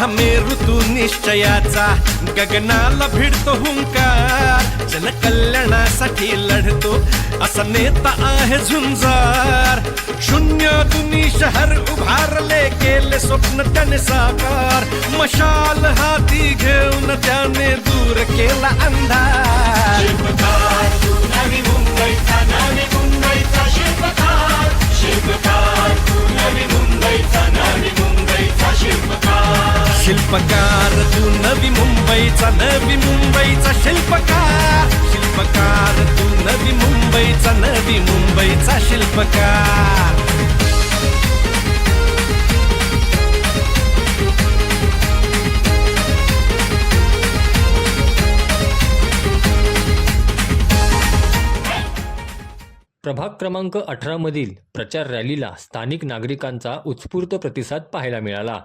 घामे ऋतू निश्चयाचा, गगनाला भिडतो हुंकार, जनकल्याणासाठी लढतो असा नेता आहे झुंजार. शून्यातून शहर उभारले, केले स्वप्न त्याने साकार, मशाल हाती घेऊन त्याने दूर केला अंधार. शिल्पकार तू नवी मुंबईचा, नवी मुंबईचा शिल्पकार. शिल्पकार तू नवी मुंबईचा, नवी मुंबईचा शिल्पकार. शिल्पकार तू नवी मुंबईचा, नवी मुंबईचा शिल्पकार. शिल्पकार तू नवी मुंबईचा, नवी मुंबईचा शिल्पकार. प्रभाग क्रमांक 18 मधील प्रचार रॅलीला स्थानिक नागरिकांचा उत्स्फूर्त प्रतिसाद पाहायला मिळाला.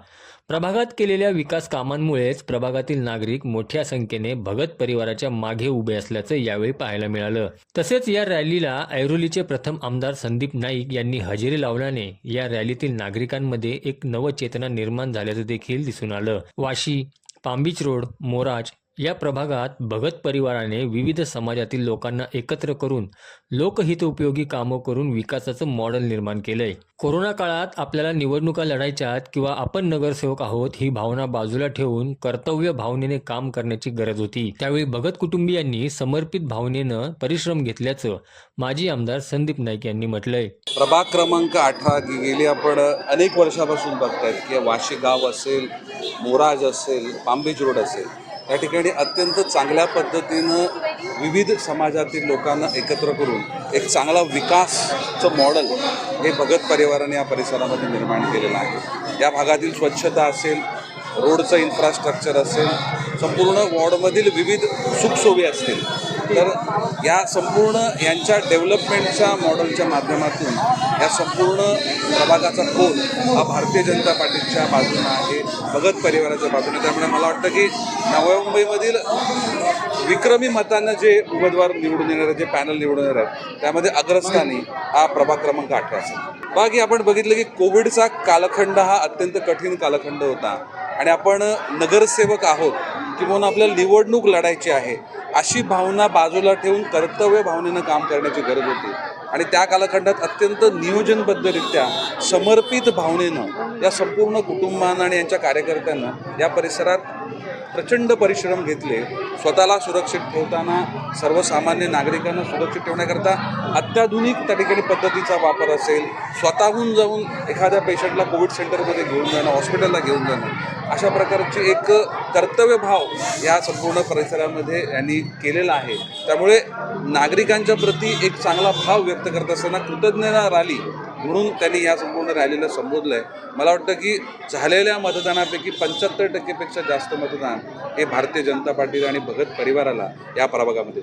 प्रभागात केलेल्या विकास कामांमुळेच प्रभागातील नागरिक मोठ्या संख्येने भगत परिवाराच्या मागे उभे असल्याचं यावेळी पाहायला मिळालं. तसेच या रॅलीला ऐरोलीचे प्रथम आमदार संदीप नाईक यांनी हजेरी लावल्याने या रॅलीतील नागरिकांमध्ये एक नवचेतना निर्माण झाल्याचं देखील दिसून आलं. वाशी, पामबीच रोड, मोराज या प्रभागात भगत परिवाराने विविध समाजातील लोकांना एकत्र करून लोकहितोपयोगी कामं करून विकासाचं मॉडेल निर्माण केलंय. कोरोना काळात आपल्याला निवडणुका लढायच्यात किंवा आपण नगरसेवक आहोत ही भावना बाजूला ठेवून कर्तव्य भावनेने काम करण्याची गरज होती. त्यावेळी भगत कुटुंबियांनी समर्पित भावनेनं परिश्रम घेतल्याचं माजी आमदार संदीप नाईक यांनी म्हटलंय. प्रभाग क्रमांक 18 गेली आपण अनेक वर्षापासून बघतायत की वाशी गाव असेल, मोराज असेल, पामबीच रोड असेल, या ठिकाणी अत्यंत चांगल्या पद्धतीनं विविध समाजातील लोकांना एकत्र करून एक चांगला विकासचं मॉडेल हे भगत परिवाराने या परिसरामध्ये निर्माण केलेलं आहे. या भागातील स्वच्छता असेल, रोडचं इन्फ्रास्ट्रक्चर असेल, संपूर्ण वॉर्डमधील विविध सुखसोयी असतील, तर या संपूर्ण यांच्या डेव्हलपमेंटच्या मॉडेलच्या माध्यमातून या संपूर्ण प्रभागाचा कोल हा भारतीय जनता पार्टीच्या बाजूने आहे, भगत परिवाराच्या बाजूने. त्यामुळे मला वाटतं की नवी मुंबईमधील विक्रमी मतांना जे उमेदवार निवडून येणार, जे पॅनल निवडून येणार आहेत, त्यामध्ये अग्रस्थानी हा प्रभाग क्रमांक 18 असेल. बाकी आपण बघितलं की कोविडचा कालखंड हा अत्यंत कठीण कालखंड होता आणि आपण नगरसेवक आहोत किंवा आपल्याला निवडणूक लढायची आहे अशी भावना बाजूला ठेवून कर्तव्य भावनेनं काम करण्याची गरज होती. आणि त्या कालखंडात अत्यंत नियोजनबद्धरित्या समर्पित भावनेनं या संपूर्ण कुटुंबांना आणि यांच्या कार्यकर्त्यांना या परिसरात प्रचंड परिश्रम घेतले. स्वतःला सुरक्षित ठेवताना सर्वसामान्य नागरिकांना सुरक्षित ठेवण्याकरता अत्याधुनिक त्या ठिकाणी पद्धतीचा वापर असेल, स्वतःहून जाऊन एखाद्या पेशंटला कोविड सेंटरमध्ये घेऊन जाणं, हॉस्पिटलला घेऊन जाणं, अशा प्रकारची एक कर्तव्यभाव या संपूर्ण परिसरामध्ये यांनी केलेला आहे. त्यामुळे नागरिकांच्या प्रती एक चांगला भाव व्यक्त करत असताना कृतज्ञता रॅली म्हणून त्यांनी या संपूर्ण रॅलीला संबोधलं आहे. मला वाटतं की झालेल्या मतदानापैकी 75% पेक्षा जास्त मतदान हे भारतीय जनता पार्टी आणि भगत परिवाराला या प्रभागामध्ये